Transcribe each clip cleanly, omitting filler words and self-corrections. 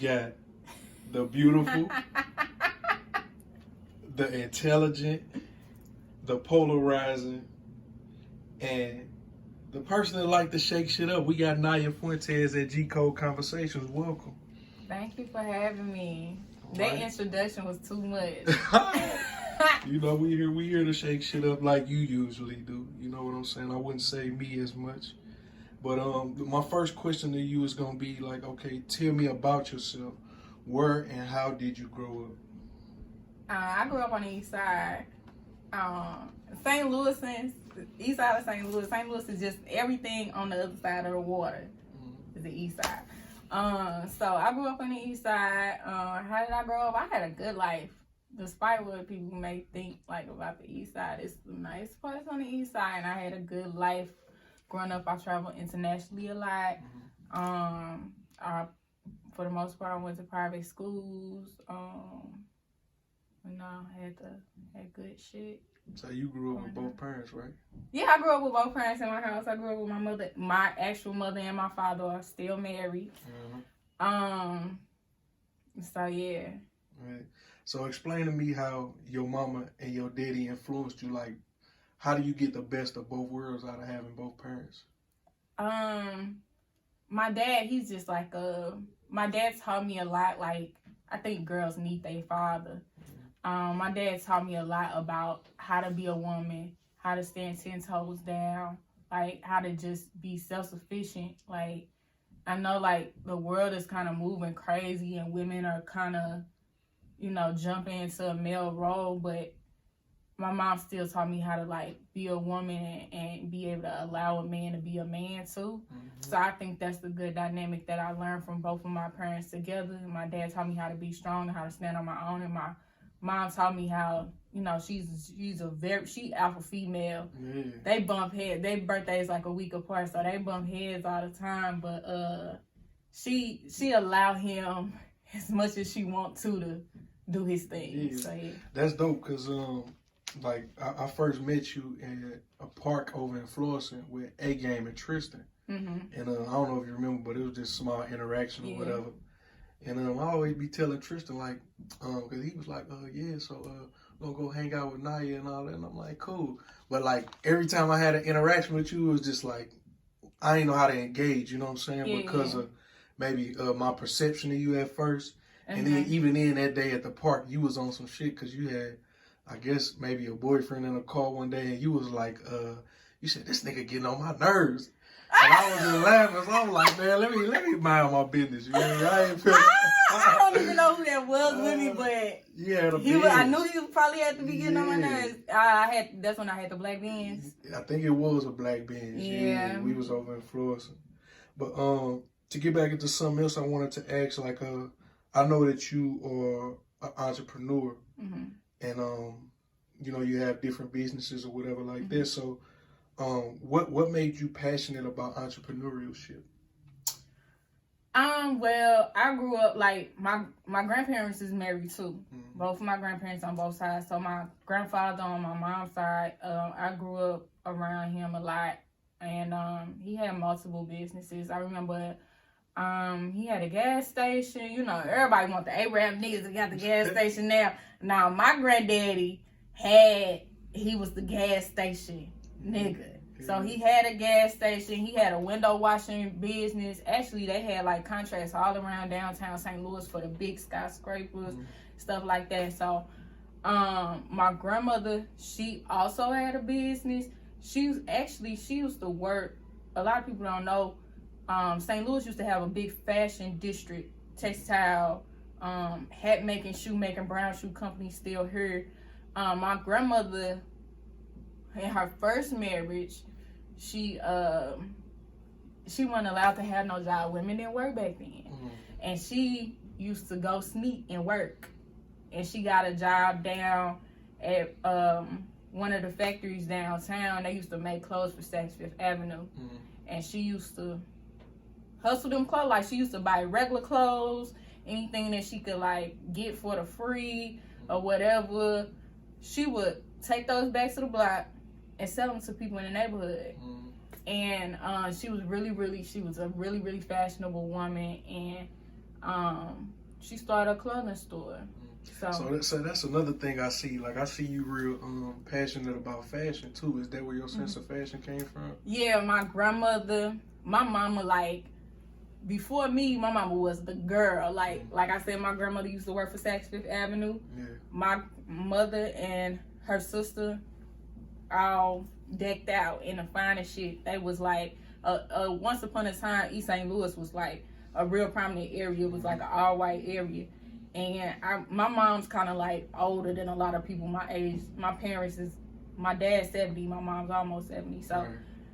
got the beautiful, the intelligent, the polarizing, and the person that like to shake shit up. We got Nya Fuentes at G Code Conversations. Welcome. Thank you for having me. All That right. introduction was too much. You know, we here to shake shit up like you usually do. You know what I'm saying? I wouldn't say me as much. But my first question to you is gonna be like, okay, tell me about yourself. Where and how did you grow up? I grew up on the east side. St. Louis, east side of St. Louis. St. Louis is just everything on the other side of the water. Is the east side. So I grew up on the east side. How did I grow up? I had a good life. Despite what people may think like about the east side, it's a nice place on the east side, and I had a good life. Growing up, I traveled internationally a lot. For the most part, I went to private schools. Had good shit. So you grew up with both parents, right? Yeah, I grew up with both parents in my house. I grew up with my mother, my actual mother, and my father are still married. So yeah. Right. So explain to me how your mama and your daddy influenced you. Like, how do you get the best of both worlds out of having both parents? My dad, he's just like my dad taught me a lot. Like, I think girls need their father. My dad taught me a lot about how to be a woman, how to stand 10 toes down, like how to just be self-sufficient. Like, I know like the world is kind of moving crazy and women are kind of, jumping into a male role, but my mom still taught me how to like be a woman and be able to allow a man to be a man too. So I think that's the good dynamic that I learned from both of my parents together. And my dad taught me how to be strong and how to stand on my own, and my mom taught me how, she alpha female. Yeah. They bump heads. Their birthdays like a week apart, so they bump heads all the time. But she allowed him as much as she want to do his thing. Yeah. So yeah. That's dope, cause like I first met you at a park over in Florissant with A Game and Tristan, and I don't know if you remember, but it was just small interaction or whatever. And I always be telling Tristan like, cause he was like, we'll go hang out with Nya and all that, and I'm like, cool. But like every time I had an interaction with you, it was just like I didn't know how to engage. You know what I'm saying? Because of maybe my perception of you at first, and then even in that day at the park, you was on some shit because you had, I guess, maybe a boyfriend in a car one day, and you was like, you said, this nigga getting on my nerves. And I was just laughing, so I was like, man, let me mind my business. You know what I mean? I don't even know who that was with me, but I knew he probably had to be getting on my nerves. That's when I had the black Benz. I think it was a black Benz. Yeah. We was over in Florissant. But to get back into something else, I wanted to ask, like, I know that you are an entrepreneur, and you have different businesses or whatever like that. So, what made you passionate about entrepreneurship? Well, I grew up like my grandparents is married too. Both of my grandparents on both sides. So my grandfather on my mom's side, I grew up around him a lot, and he had multiple businesses. I remember. He had a gas station. Everybody want the Arab niggas that got the gas station now. Now, my granddaddy he was the gas station nigga. So he had a gas station. He had a window washing business. Actually, they had like contracts all around downtown St. Louis for the big skyscrapers, stuff like that. So, my grandmother, she also had a business. She used to work. A lot of people don't know. St. Louis used to have a big fashion district, textile, hat making, shoe making, brown shoe company still here. My grandmother, in her first marriage, she wasn't allowed to have no job. Women didn't work back then, and she used to go sneak and work. And she got a job down at one of the factories downtown. They used to make clothes for Saks Fifth Avenue, and she used to hustle them clothes. Like, she used to buy regular clothes, anything that she could like get for the free or whatever. She would take those back to the block and sell them to people in the neighborhood. And she was a really, really fashionable woman. And She started a clothing store. So that's another thing I see. Like, I see you real passionate about fashion too. Is that where your sense of fashion came from? Yeah, my mama, like, before me, my mama was the girl. Like I said, my grandmother used to work for Saks Fifth Avenue. Yeah. My mother and her sister all decked out in the finest shit. They was like, once upon a time, East St. Louis was like a real prominent area. It was like an all-white area. And my mom's kind of like older than a lot of people my age. My dad's 70, my mom's almost 70. So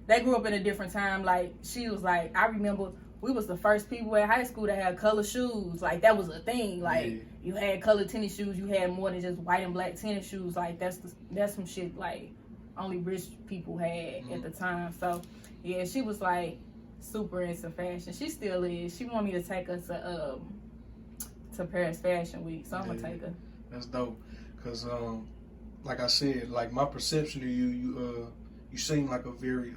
they grew up in a different time. Like, she was like, I remember we was the first people at high school to have color shoes. Like, that was a thing. Like, you had colored tennis shoes. You had more than just white and black tennis shoes. Like, that's some shit like only rich people had at the time. So, yeah, she was like super into fashion. She still is. She want me to take her to Paris Fashion Week, so I'm gonna take her. That's dope. Cause like I said, like, my perception of you seem like a very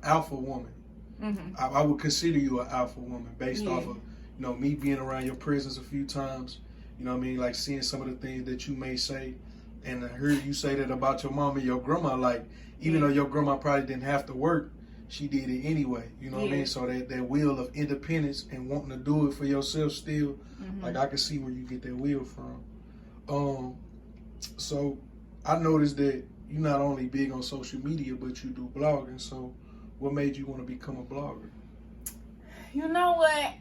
alpha woman. Mm-hmm. I would consider you an alpha woman based off of, me being around your presence a few times. You know what I mean? Like, seeing some of the things that you may say, and I heard you say that about your mom and your grandma. Like, even though your grandma probably didn't have to work, she did it anyway. You know what I mean? So that will of independence and wanting to do it for yourself still, like, I can see where you get that will from. So I noticed that you're not only big on social media, but you do blogging. So what made you want to become a blogger? You know what?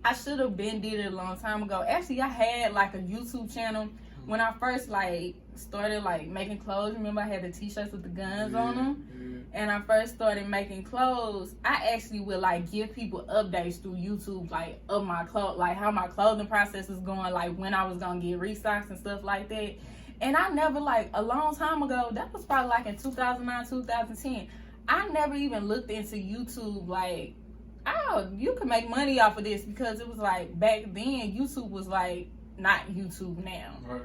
I should have did it a long time ago. Actually, I had like a YouTube channel when I first like started like making clothes. Remember, I had the t-shirts with the guns on them. And I first started making clothes. I actually would like give people updates through YouTube, like of my like how my clothing process is going, like when I was gonna get restocks and stuff like that. And I never, like, a long time ago, that was probably like in 2009, 2010. I never even looked into YouTube like, oh, you can make money off of this, because it was like back then YouTube was like not YouTube now. Right.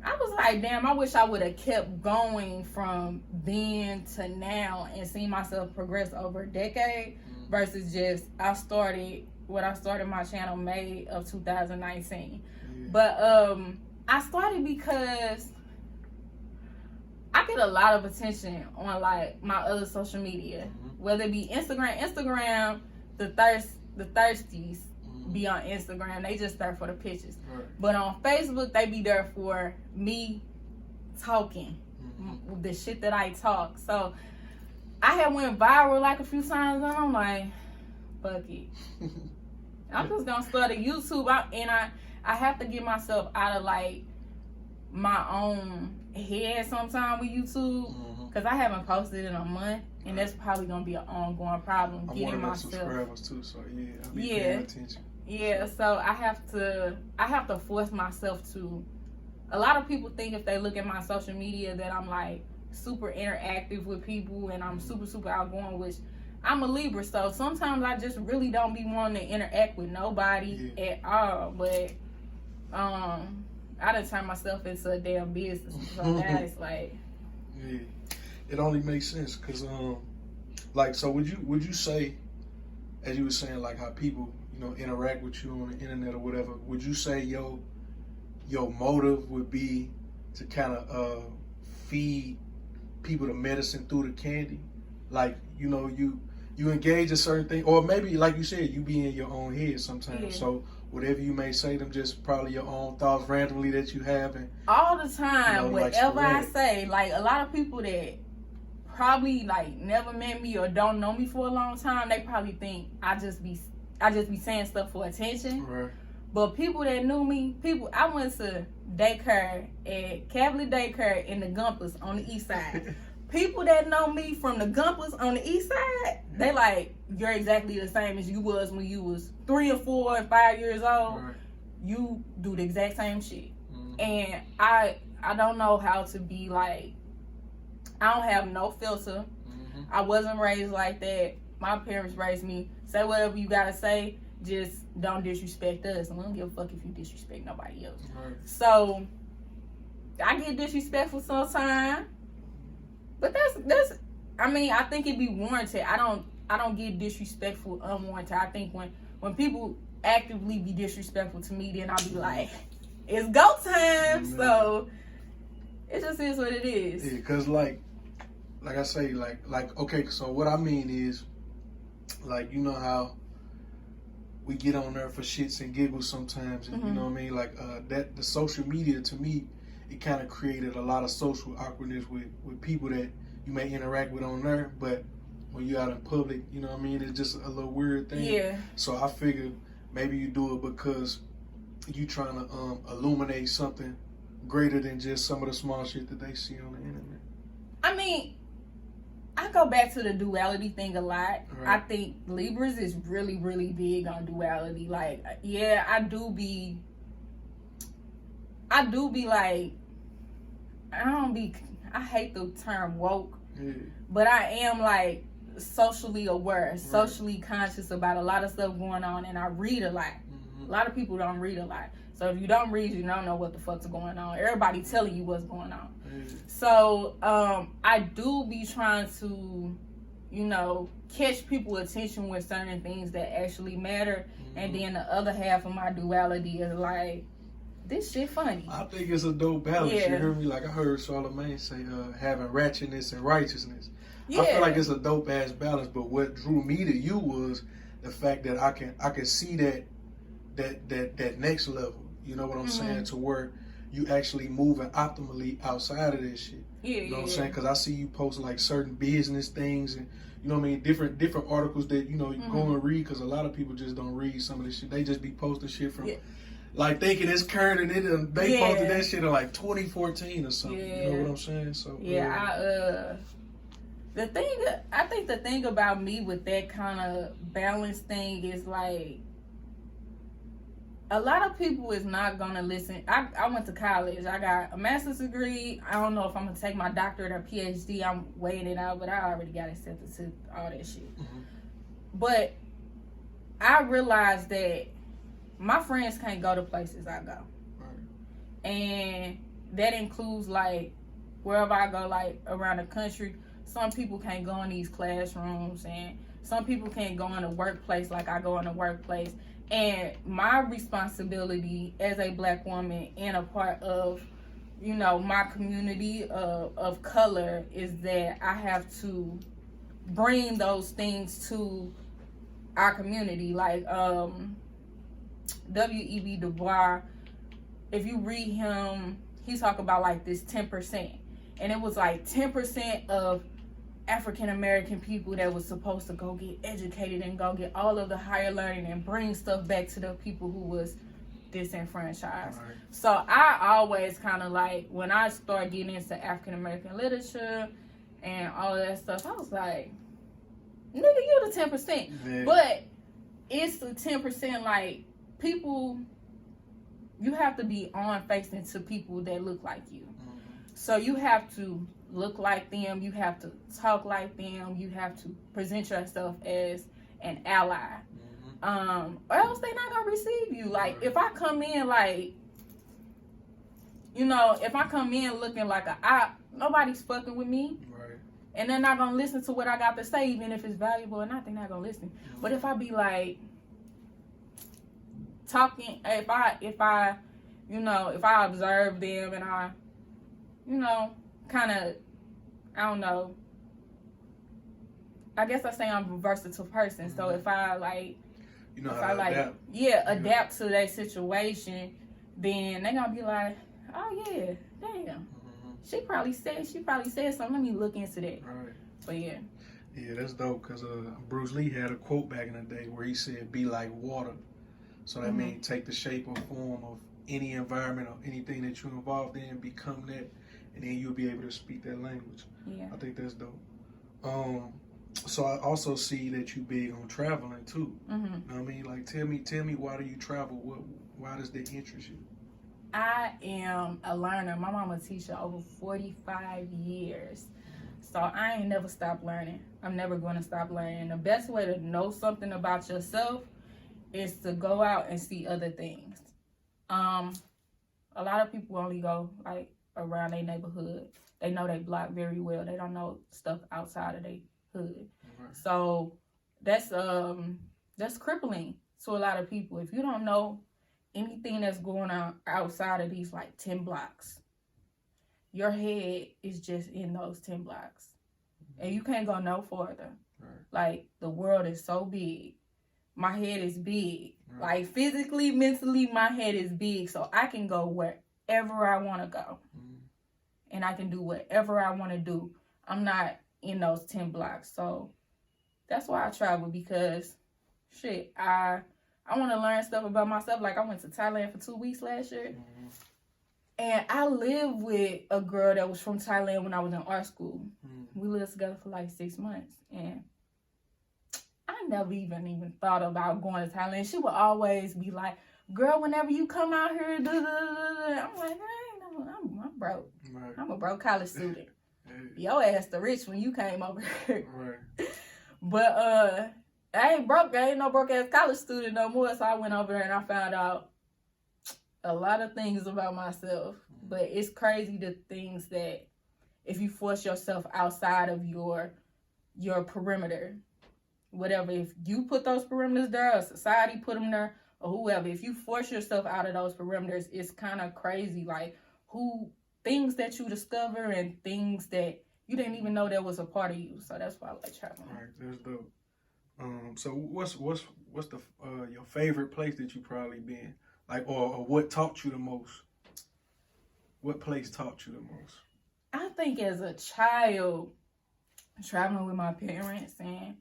I was like, damn, I wish I would have kept going from then to now and seen myself progress over a decade versus just I started my channel May of 2019. But I started because I get a lot of attention on like my other social media, whether it be Instagram, the thirsties be on Instagram. They just there for the pictures. Right. But on Facebook, they be there for me talking, the shit that I talk. So I had went viral like a few times, and I'm like, fuck it. I'm just gonna start a YouTube, and I have to get myself out of like my own head sometime with YouTube, because I haven't posted in a month, and that's probably gonna be an ongoing problem. I'm getting one of myself subscribers too, so I'll be paying attention. Yeah, so I have to force myself to. A lot of people think if they look at my social media that I'm like super interactive with people and I'm super outgoing, which I'm a Libra, so sometimes I just really don't be wanting to interact with nobody at all. But I done turned myself into a damn business, so now it's like, it only makes sense, because like, so would you say, as you were saying, like how people interact with you on the internet or whatever, would you say your motive would be to kind of feed people the medicine through the candy? Like, you engage a certain thing, or maybe like you said, you be in your own head sometimes. So whatever you may say, them just probably your own thoughts randomly that you have. And all the time, whatever I say, like a lot of people that probably like never met me or don't know me for a long time, they probably think I just be saying stuff for attention. Right. But people that knew me, I went to daycare at Cavalier Daycare in the Gumpers on the east side. People that know me from the Gumpers on the east side, they like, you're exactly the same as you was when you was 3 or 4 and 5 years old. Right. You do the exact same shit. And I don't know how to be like, I don't have no filter. I wasn't raised like that. My parents raised me, say whatever you gotta say, just don't disrespect us. I don't give a fuck if you disrespect nobody else. Right. So I get disrespectful sometimes, but that's I mean, I think it be warranted. I don't get disrespectful unwarranted. I think when people actively be disrespectful to me, then I'll be like, it's go time. So it just is what it is. Yeah, cause like I say, like okay. So what I mean is, like, you know how we get on there for shits and giggles sometimes, and you know what I mean. Like that the social media, to me, it kind of created a lot of social awkwardness with people that you may interact with on there, but when you're out in public, you know what I mean, it's just a little weird thing. Yeah. So I figure maybe you do it because you trying to illuminate something greater than just some of the small shit that they see on the internet. I mean, I go back to the duality thing a lot. Right. I think Libras is really, really big on duality. Like, yeah, I do be like, I hate the term woke, but I am like socially aware, socially conscious about a lot of stuff going on, and I read a lot. A lot of people don't read a lot. So if you don't read, you don't know what the fuck's going on. Everybody telling you what's going on. So I do be trying to, you know, catch people's attention with certain things that actually matter. And then the other half of my duality is like, this shit funny. I think it's a dope balance. You hear me? Like I heard Charlamagne say, having ratchetness and righteousness. Yeah. I feel like it's a dope ass balance. But what drew me to you was the fact that I can see that next level. You know what I'm saying? To where you actually moving optimally outside of this shit. Yeah, you know what I'm saying? Because I see you post like certain business things and, you know what I mean, different articles that, you know, you go and read, because a lot of people just don't read some of this shit. They just be posting shit from, like, thinking it's current, and they posted that shit in like 2014 or something. You know what I'm saying? So I think the thing about me with that kind of balance thing is like, a lot of people is not gonna listen. I went to college. I got a master's degree. I don't know if I'm gonna take my doctorate or PhD. I'm weighing it out, but I already got accepted to all that shit. But I realized that my friends can't go to places I go. And that includes like wherever I go, like around the country. Some people can't go in these classrooms, and some people can't go in a workplace like I go in a workplace. And my responsibility as a Black woman and a part of, you know, my community of color is that I have to bring those things to our community. Like W.E.B. Du Bois, if you read him, he talk about like this 10%. And it was like 10% of African American people that was supposed to go get educated and go get all of the higher learning and bring stuff back to the people who was disenfranchised. So I always kind of like, when I started getting into African American literature and all of that stuff, I was like, nigga, you the 10%. But it's the 10% like people, you have to be on facing to people that look like you. So you have to look like them, you have to talk like them, you have to present yourself as an ally. Or else they're not gonna receive you. Like if I come in like, you know, if I come in looking like a op, nobody's fucking with me. And they're not gonna listen to what I got to say, even if it's valuable or not, they're not gonna listen. But if I be like talking, if I you know, if I observe them and I, you know, kind of, I don't know, I guess I say I'm a versatile person. So if I like, you know, if I like, adapt to that situation, then they gonna be like, oh yeah, damn, she probably said something. Let me look into that. But yeah, that's dope, because Bruce Lee had a quote back in the day where he said, "Be like water." So that means take the shape or form of any environment or anything that you're involved in, become that, and then you'll be able to speak that language. I think that's dope. So I also see that you big on traveling too. You know what I mean? Like, tell me, why do you travel? Why does that interest you? I am a learner. My mama a teacher over 45 years. So I ain't never stopped learning. I'm never going to stop learning. The best way to know something about yourself is to go out and see other things. A lot of people only go like around their neighborhood. They know their block very well. They don't know stuff outside of their hood. So that's crippling to a lot of people, if you don't know anything that's going on outside of these like 10 blocks, your head is just in those 10 blocks. And you can't go no further. Right. Like, the world is so big. My head is big. Right. Like, physically, mentally, my head is big. So I can go wherever I want to go. And I can do whatever I want to do. I'm not in those 10 blocks. So that's why I travel, because, shit, I want to learn stuff about myself. Like, I went to Thailand for 2 weeks last year. And I lived with a girl that was from Thailand when I was in art school. We lived together for like 6 months. And I never even thought about going to Thailand. She would always be like, girl, whenever you come out here, I'm like, I ain't know, I'm broke. Right. I'm a broke college student. Your ass the rich when you came over here. Right. But I ain't broke. I ain't no broke ass college student no more. So I went over there and I found out a lot of things about myself. But it's crazy, the things that if you force yourself outside of your perimeter, whatever, if you put those perimeters there, or society put them there, or whoever, if you force yourself out of those perimeters, it's kind of crazy, like things that you discover and things that you didn't even know that was a part of you. So that's why I like traveling. All right, that's dope. So what's the your favorite place that you probably been, like, or what taught you the most? What place taught you the most? I think as a child, traveling with my parents and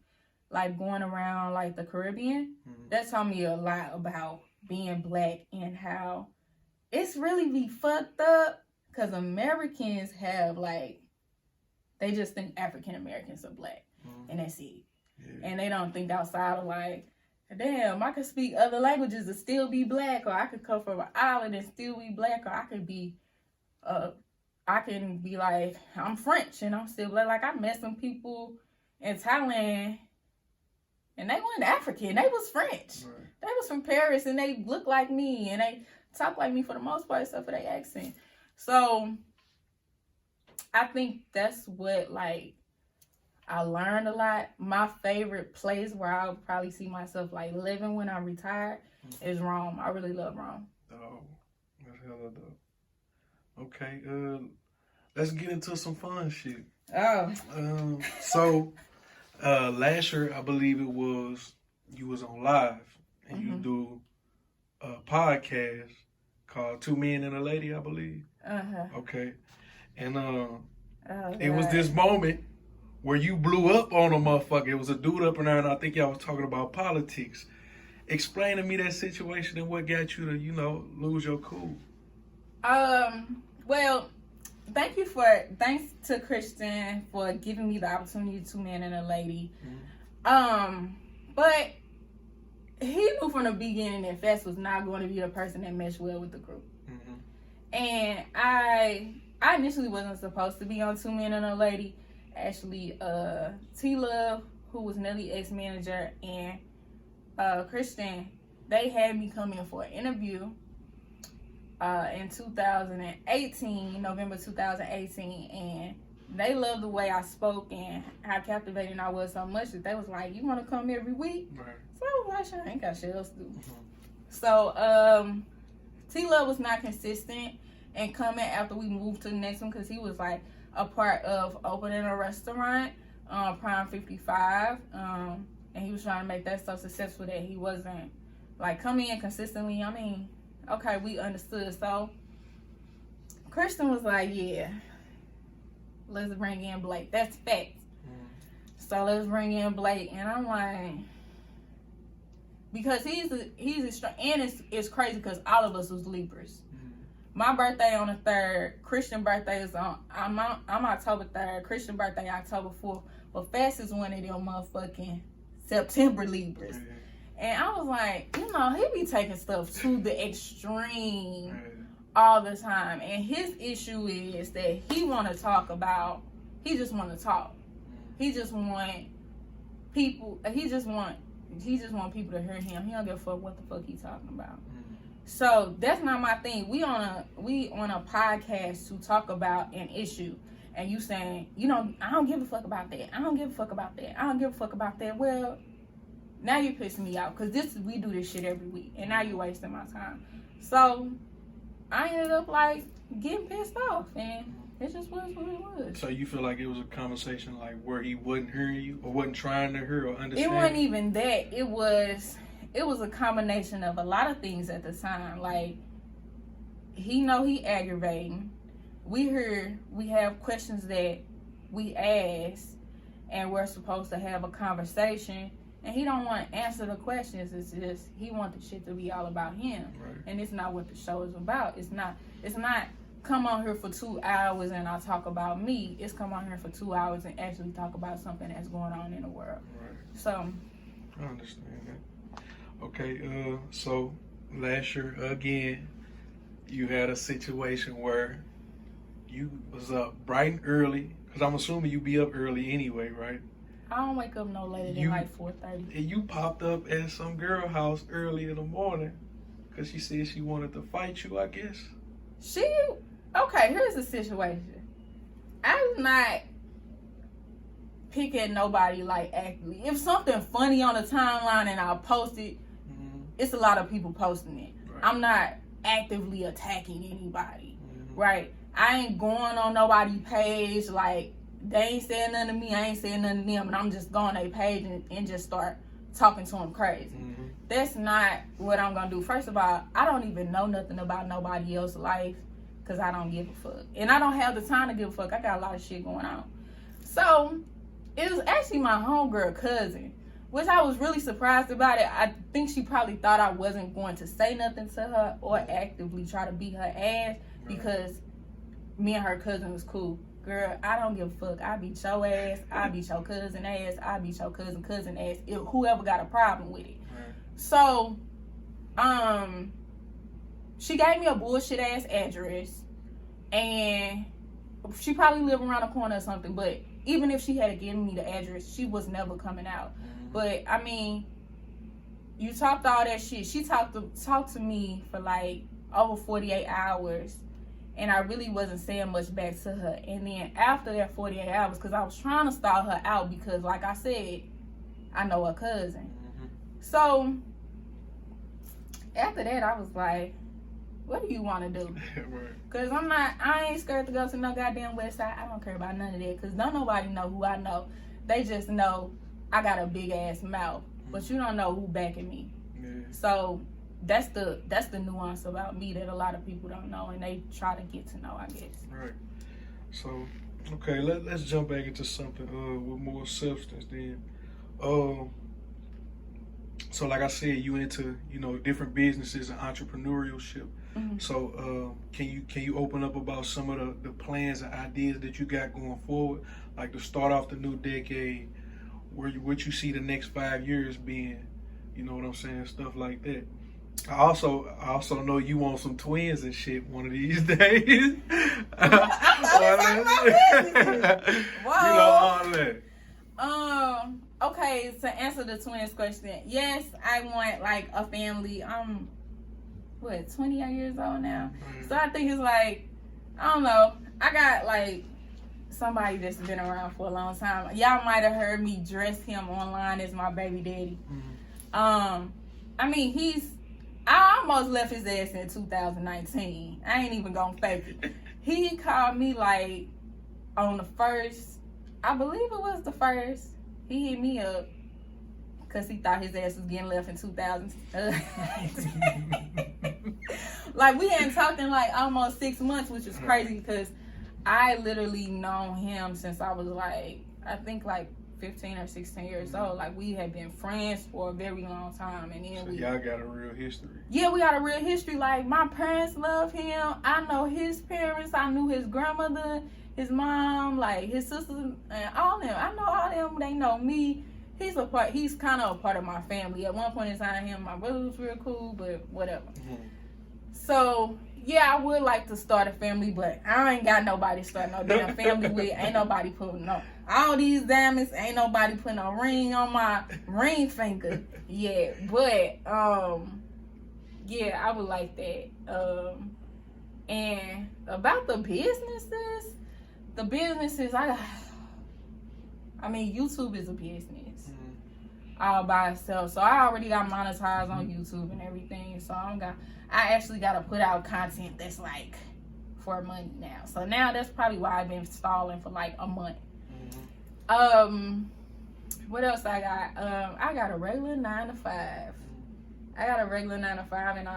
like going around like the Caribbean, that taught me a lot about being Black and how it's really be fucked up, because Americans have like, they just think African Americans are Black, and that's it. Yeah. And they don't think outside of like, damn, I could speak other languages and still be Black, or I could come from an island and still be Black, or I can be like, I'm French and I'm still Black. Like, I met some people in Thailand and they weren't African, they was French. Right. They was from Paris and they looked like me and they talk like me for the most part, except for their accent. So I think that's what, like, I learned a lot. My favorite place where I'll probably see myself like living when I'm retired is Rome. I really love Rome. Oh, that's hella dope. Okay, let's get into some fun shit. Oh. So last year, I believe it was, you was on live and you do a podcast called Two Men and a Lady, I believe. Okay. And it was this moment where you blew up on a motherfucker. It was a dude up in there, and I think y'all was talking about politics. Explain to me that situation and what got you to, lose your cool. Well, thanks to Tristan for giving me the opportunity to Two Men and a Lady. But he knew from the beginning that Fess was not going to be the person that meshed well with the group. And I initially wasn't supposed to be on Two Men and a Lady. Actually, T-Love, who was Nelly's ex-manager, and Tristan, they had me come in for an interview in 2018, November 2018, and they loved the way I spoke and how captivating I was so much that they was like, you want to come every week? Right. So I was like, sure, I ain't got shit else to do. So T-Love was not consistent and coming after we moved to the next one, because he was like a part of opening a restaurant, Prime 55, and he was trying to make that so successful that he wasn't like coming in consistently. I mean, okay, we understood. So Kristen was like, yeah, let's bring in Blake. That's facts. So let's bring in Blake. And I'm like, because he's and it's crazy because all of us was Libras. My birthday on the 3rd, Christian birthday is I'm October 3rd, Christian birthday October 4th, but Fast is one of them motherfucking September Libras. And I was like, he be taking stuff to the extreme all the time. And his issue is that he just want to talk. He just want people to hear him. He don't give a fuck what the fuck he talking about. So that's not my thing. We on a podcast to talk about an issue, and you saying, I don't give a fuck about that. I don't give a fuck about that. I don't give a fuck about that. Well, now you're pissing me off because we do this shit every week, and now you're wasting my time. So I ended up like getting pissed off, and it just was what it was. So you feel like it was a conversation like where he wasn't hearing you or wasn't trying to hear or understand? It wasn't even that. It was a combination of a lot of things at the time. Like, he aggravating. We have questions that we ask, and we're supposed to have a conversation, and he don't want to answer the questions. It's just he wants the shit to be all about him, right. And it's not what the show is about. It's not come on here for 2 hours and I'll talk about me. It's come on here for 2 hours and actually talk about something that's going on in the world. Right. So I understand that. Okay, so last year again, you had a situation where you was up bright and early, because I'm assuming you be up early anyway, right? I don't wake up no later than like 4:30. And you popped up at some girl house early in the morning because she said she wanted to fight you, I guess. Okay, here's the situation. I'm not picking nobody like actively. If something funny on the timeline and I'll post it, it's a lot of people posting it. Right. I'm not actively attacking anybody, right? I ain't going on nobody's page like they ain't saying nothing to me, I ain't saying nothing to them, and I'm just going on their page and just start talking to them crazy. That's not what I'm gonna do. First of all, I don't even know nothing about nobody else's life because I don't give a fuck. And I don't have the time to give a fuck. I got a lot of shit going on. So, it was actually my homegirl cousin, which I was really surprised about it. I think she probably thought I wasn't going to say nothing to her or actively try to beat her ass because me and her cousin was cool. Girl, I don't give a fuck. I beat your ass. I beat your cousin ass. I beat your cousin ass. Whoever got a problem with it. Right. So, she gave me a bullshit ass address, and she probably lived around the corner or something. But even if she had given me the address, she was never coming out. But I mean, you talked all that shit. She talked to me for like over 48 hours. And I really wasn't saying much back to her. And then after that 48 hours, because I was trying to stall her out because, like I said, I know her cousin. So, after that, I was like, what do you want to do? Because I ain't scared to go to no goddamn West Side. I don't care about none of that because don't nobody know who I know. They just know I got a big-ass mouth. But you don't know who backing me. Yeah. So, that's the nuance about me that a lot of people don't know, and they try to get to know, I guess. Right. So, okay, let's jump back into something with more substance then. So like I said, you into different businesses and entrepreneurship. So can you open up about some of the plans and ideas that you got going forward, like to start off the new decade, what you see the next 5 years being, you know what I'm saying, stuff like that. I also know you want some twins and shit one of these days. Wow. You know all that. Okay, to answer the twins question, yes, I want like a family. I'm 28 years old now. So I think it's like, I don't know, I got like somebody that's been around for a long time. Y'all might have heard me dress him online as my baby daddy. I mean, I almost left his ass in 2019. I ain't even gonna fake it. He called me like on the first, I believe it was the first. He hit me up because he thought his ass was getting left in 2019. Like, we hadn't talked in like almost 6 months, which is crazy because I literally known him since I was like, I think like 15 or 16 years old. Like, we had been friends for a very long time, and then y'all got a real history. Yeah, we got a real history. Like, my parents love him. I know his parents. I knew his grandmother, his mom, like his sisters, and all them. I know all them. They know me. He's kind of a part of my family. At one point in time, him and my brother was real cool, but whatever. So, yeah, I would like to start a family, but I ain't got nobody to start no damn family with. Ain't nobody putting all these diamonds. Ain't nobody putting a ring on my ring finger. Yeah, but, yeah, I would like that. And about the businesses, I mean, YouTube is a business. all by itself. So I already got monetized on YouTube and everything. So I actually got to put out content that's like for money now. So now that's probably why I've been stalling for like a month. What else I got? I got a regular 9 to 5. And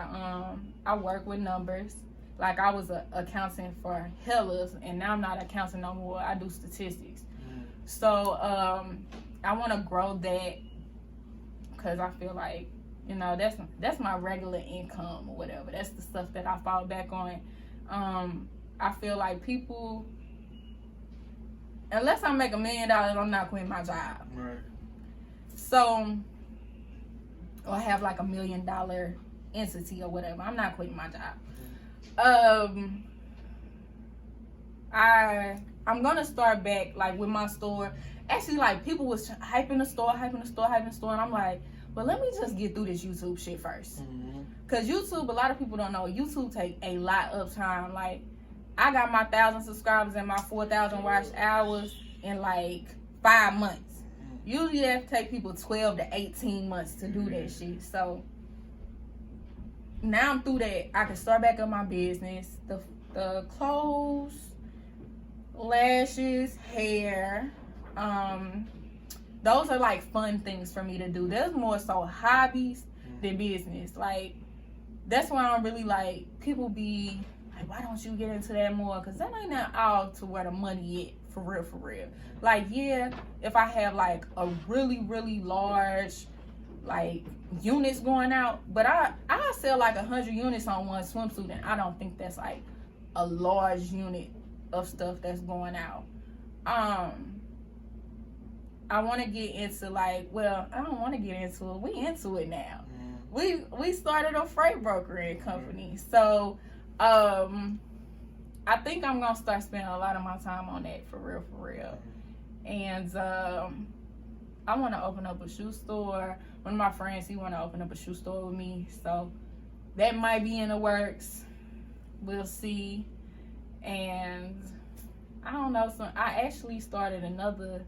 I work with numbers. Like I was a accountant for hellas, and now I'm not accounting no more. I do statistics. So I want to grow that because I feel like, you know, that's my regular income or whatever. That's the stuff that I fall back on. I feel like people, unless I make $1 million, I'm not quitting my job. Right. So, or have like $1 million entity or whatever, I'm not quitting my job. I'm gonna start back like with my store. Actually, like people was hyping the store, and I'm like, but let me just get through this YouTube shit first. Cause YouTube, a lot of people don't know, YouTube take a lot of time. Like I got my 1,000 subscribers and my 4,000 watch hours in like 5 months. Usually that take people 12 to 18 months to do that shit. So now I'm through that. I can start back up my business. The clothes, lashes, hair, those are like fun things for me to do. There's more so hobbies than business. Like that's why I'm really like, people be like, why don't you get into that more? Because that ain't not all to where the money at, for real. Like, yeah, if I have like a really, really large like units going out, but I sell like 100 units on one swimsuit, and I don't think that's like a large unit of stuff that's going out. I want to get into like, well, I don't want to get into it. We into it now. We started a freight brokering company, so I think I'm gonna start spending a lot of my time on that for real. And I want to open up a shoe store. One of my friends, he want to open up a shoe store with me, so that might be in the works. We'll see. And I don't know. So I actually started another.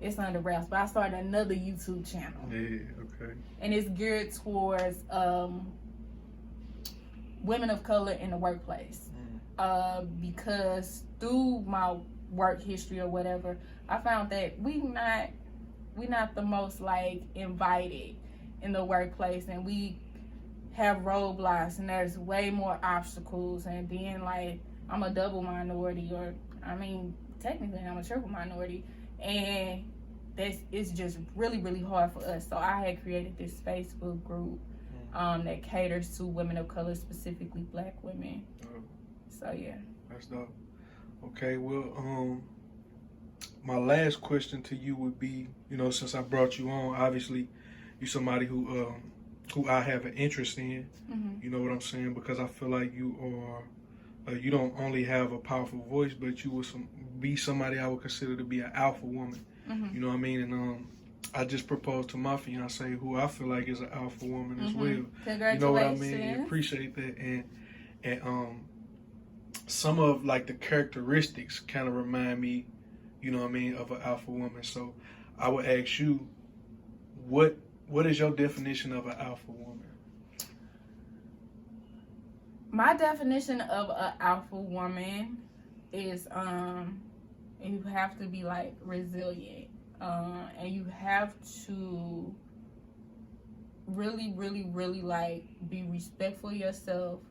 It's under wraps, but I started another YouTube channel. Yeah, okay. And it's geared towards women of color in the workplace. Because through my work history or whatever, I found that we not the most like invited in the workplace, and we have roadblocks, and there's way more obstacles. And then like I'm a double minority, or I mean technically I'm a triple minority, and it's just really, really hard for us. So I had created this Facebook group that caters to women of color, specifically Black women. So yeah, that's dope. Okay, well, my last question to you would be, you know, since I brought you on, obviously you're somebody who I have an interest in. You know what I'm saying? Because I feel like you are, you don't only have a powerful voice, but you would be somebody I would consider to be an alpha woman. You know what I mean? And I just proposed to my fiance, who I feel like is an alpha woman as well. Congratulations. You know what I mean? I appreciate that. And some of like the characteristics kind of remind me, you know what I mean, of an alpha woman. So I would ask you, what is your definition of an alpha woman? My definition of an alpha woman is you have to be like resilient, and you have to really, really, really like be respectful of yourself,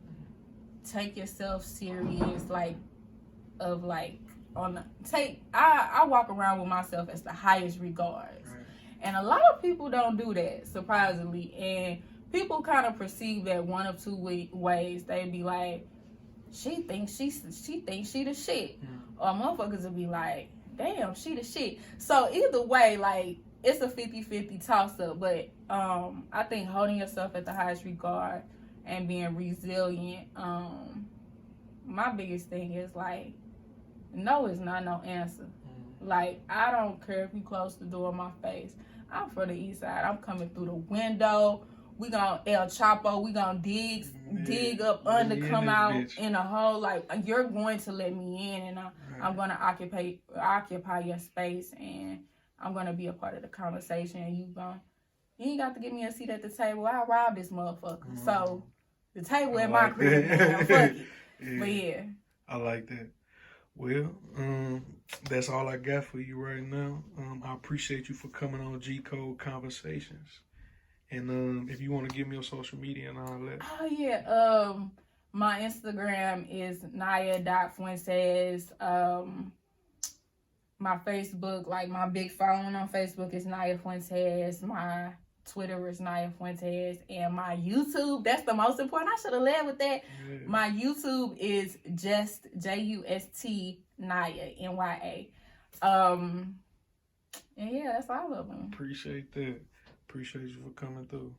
take yourself serious, like of like I walk around with myself as the highest regards. Right. And a lot of people don't do that, surprisingly, and people kind of perceive that one of two ways. They'd be like, she thinks she the shit. Or motherfuckers would be like, damn, she the shit. So either way, like, it's a 50-50 toss-up. But I think holding yourself at the highest regard and being resilient, my biggest thing is, like, no is not no answer. Like, I don't care if you close the door in my face. I'm from the east side. I'm coming through the window. We gonna El Chapo. We gonna dig up under, come out bitch. In a hole. Like, you're going to let me in, and I'm gonna occupy your space, and I'm gonna be a part of the conversation. And you ain't got to give me a seat at the table. I'll rob this motherfucker. So the table at my crib now. Fuck it. Yeah. But yeah. I like that. Well, that's all I got for you right now. I appreciate you for coming on G Code Conversations. And if you want to give me your social media and all that. Oh yeah. My Instagram is Nya.Fuentes. My Facebook, like my big phone on Facebook is Nya Fuentes. My Twitter is Nya Fuentes. And my YouTube, that's the most important. I should have led with that. Yeah. My YouTube is just JUST Nya, NYA. And yeah, that's all of them. Appreciate that. Appreciate you for coming through.